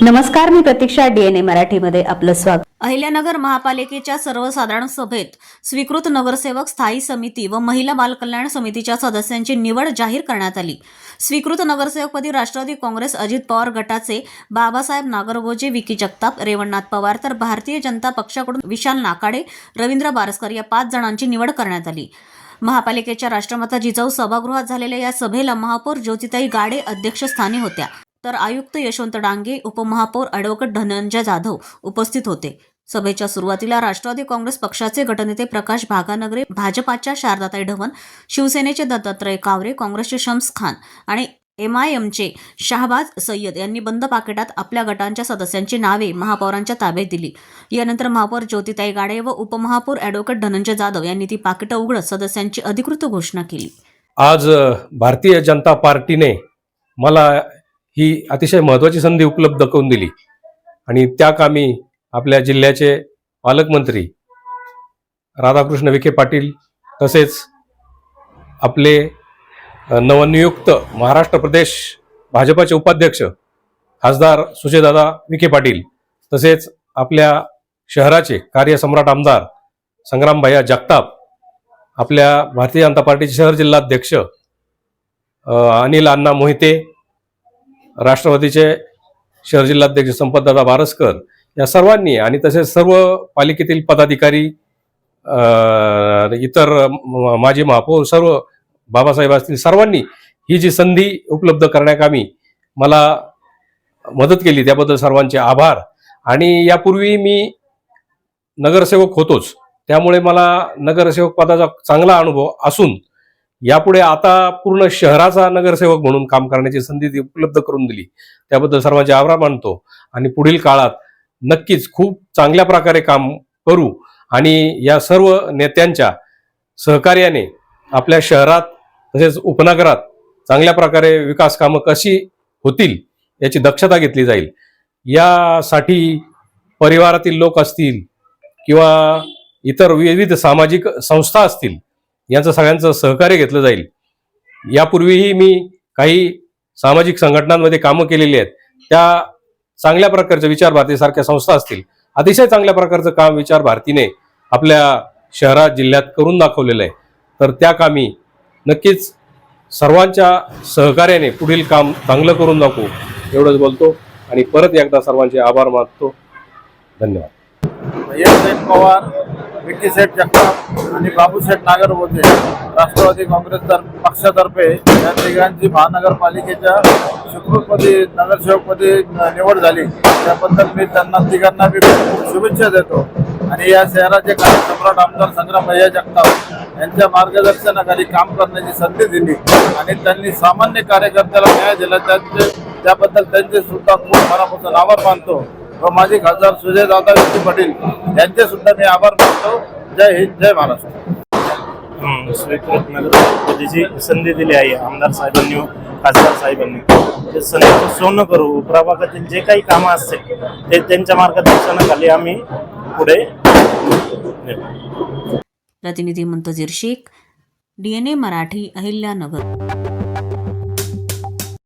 नमस्कार, मी प्रतीक्षा. DNA मराठीमध्ये आपलं स्वागत. अहिल्यानगर महापालिकेच्या सर्वसाधारण सभेत स्वीकृत नगरसेवक स्थायी समिती व महिला बाल कल्याण समितीच्या सदस्यांची निवड जाहीर करण्यात आली. स्वीकृत नगरसेवकपदी राष्ट्रवादी काँग्रेस अजित पवार गटाचे बाबासाहेब नागरगोजे, विकी जगताप, रेवणनाथ पवार तर भारतीय जनता पक्षाकडून विशाल नाकाडे, रवींद्र बारस्कर या 5 जणांची निवड करण्यात आली. महापालिकेच्या राष्ट्रमाता जिजाऊ सभागृहात झालेल्या या सभेला महापौर ज्योतिताई गाडे अध्यक्षस्थानी होत्या, तर आयुक्त यशवंत डांगे, उपमहापौर ॲडव्होकेट धनंजय जाधव उपस्थित होते. सभेच्या सुरुवातीला राष्ट्रवादी काँग्रेस पक्षाचे गटनेते प्रकाश भागानगरे, भाजपाच्या शारदाताई ढवण, शिवसेनेचे दत्तात्रय कावरे, काँग्रेसचे शम्स खान आणि MIMचे शाहबाज सय्यद यांनी बंद पाकिटात आपल्या गटांच्या सदस्यांची नावे महापौरांच्या ताब्यात दिली. यानंतर महापौर ज्योतिताई गाडे व उपमहापौर ॲडव्होकेट धनंजय जाधव यांनी ती पाकिटं उघडत सदस्यांची अधिकृत घोषणा केली. आज भारतीय जनता पार्टीने मला ही अतिशय महत्त्वाची संधी उपलब्ध करून दिली आणि त्या कामी आपल्या जिल्ह्याचे पालकमंत्री राधाकृष्ण विखे पाटील तसेच आपले नवनियुक्त महाराष्ट्र प्रदेश भाजपाचे उपाध्यक्ष खासदार सुजयदादा विखे पाटील तसेच आपल्या शहराचे कार्यसम्राट आमदार संग्रामभैया जगताप, आपल्या भारतीय जनता पार्टीचे शहर जिल्हाध्यक्ष अनिल अण्णा मोहिते, राष्ट्रवादीचे शहर जिल्हाध्यक्ष संपतदादा बारस्कर या सर्वांनी आणि तसेच सर्व पालिकेतील पदाधिकारी, इतर माजी महापौर, सर्व बाबासाहेब असतील, सर्वांनी ही जी संधी उपलब्ध करण्याकामी मला मदत केली त्याबद्दल सर्वांचे आभार. आणि यापूर्वी मी नगरसेवक होतोच, त्यामुळे मला नगरसेवक पदाचा चांगला अनुभव असून यापुढे आता पूर्ण शहराचा नगरसेवक म्हणून काम करण्याची संधी उपलब्ध करून दिली त्याबद्दल सर्वांचे आभार मानतो. आणि पुढील काळात नक्कीच खूप चांगल्या प्रकारे काम करू आणि या सर्व नेत्यांच्या सहकार्याने आपल्या शहरात तसेच उपनगरात चांगल्या प्रकारे विकास कामं कशी होतील याची दक्षता घेतली जाईल. यासाठी परिवारातील लोक असतील किंवा इतर विविध सामाजिक संस्था असतील यांचं सगळ्यांचं सहकार्य घेतलं जाईल. यापूर्वीही मी काही सामाजिक संघटनांमध्ये कामं केलेली आहेत. त्या चांगल्या प्रकारच्या विचार भारतीसारख्या संस्था असतील, अतिशय चांगल्या प्रकारचं काम विचार भारतीने आपल्या शहरात जिल्ह्यात करून दाखवलेलं आहे. तर त्या कामी नक्कीच सर्वांच्या सहकार्याने पुढील काम चांगलं करून दाखवू एवढंच बोलतो आणि परत एकदा सर्वांचे आभार मानतो. धन्यवाद. अजित पवार, विकी जगताप आणि बाबूशेठ नागरगोजे राष्ट्रवादी काँग्रेस पक्षातर्फे या तिघांची महानगरपालिकेच्या स्वीकृतपदी नगरसेवकपदी निवड झाली. त्याबद्दल मी त्यांना तिघांना खूप शुभेच्छा देतो. आणि या शहराचे कार्यसम्राट आमदार संग्रामभैया जगताप यांच्या मार्गदर्शनाखाली काम करण्याची संधी दिली आणि त्यांनी सामान्य कार्यकर्त्याला न्याय दिला. त्याबद्दल त्यांचे सुद्धा खूप मनापासून आभार मानतो. व माजी खासदार सुजयदादा विखे पाटील यांचे सुद्धा मी आभार मानतो. जय हिंद, जय महाराष्ट्र. स्वीकृत नगरसेवकपदाची संधी दिली आहे आमदार साहेबांनी, खासदार साहेबांनी. ते संधीचं सोनं करू. प्रभागातील जे काही कामं असतील ते त्यांच्या मार्गदर्शनाखाली आम्ही पुढे. प्रतिनिधी मुंतजीर शेख, DNA मराठी, अहिल्यानगर.